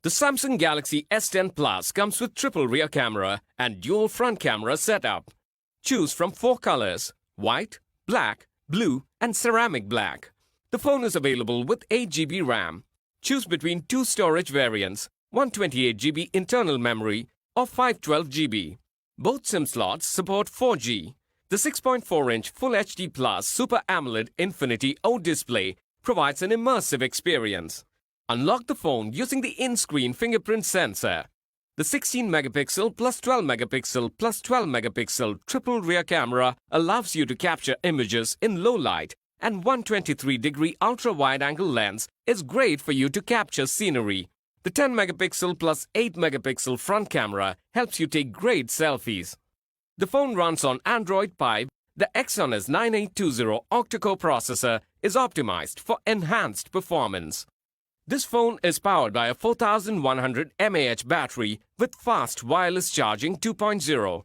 The Samsung Galaxy S10 Plus comes with triple rear camera and dual front camera setup. Choose from 4 colors: white, black, blue, and ceramic black. The phone is available with 8 GB RAM. Choose between 2 storage variants, 128 GB internal memory or 512 GB. Both SIM slots support 4G. The 6.4-inch Full HD Plus Super AMOLED Infinity O display provides an immersive experience. Unlock the phone using the in-screen fingerprint sensor. The 16-megapixel plus 12-megapixel plus 12-megapixel triple rear camera allows you to capture images in low light, and 123-degree ultra-wide-angle lens is great for you to capture scenery. The 10-megapixel plus 8-megapixel front camera helps you take great selfies. The phone runs on Android Pie. The Exynos 9820 octa-core processor is optimized for enhanced performance. This phone is powered by a 4100 mAh battery with fast wireless charging 2.0.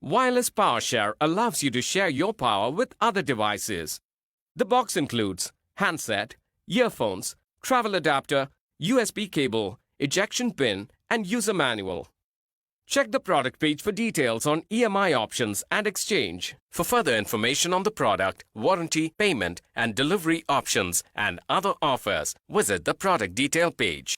Wireless power share allows you to share your power with other devices. The box includes handset, earphones, travel adapter, USB cable, ejection pin, and user manual. Check the product page for details on EMI options and exchange. For further information on the product, warranty, payment, and delivery options and other offers, visit the product detail page.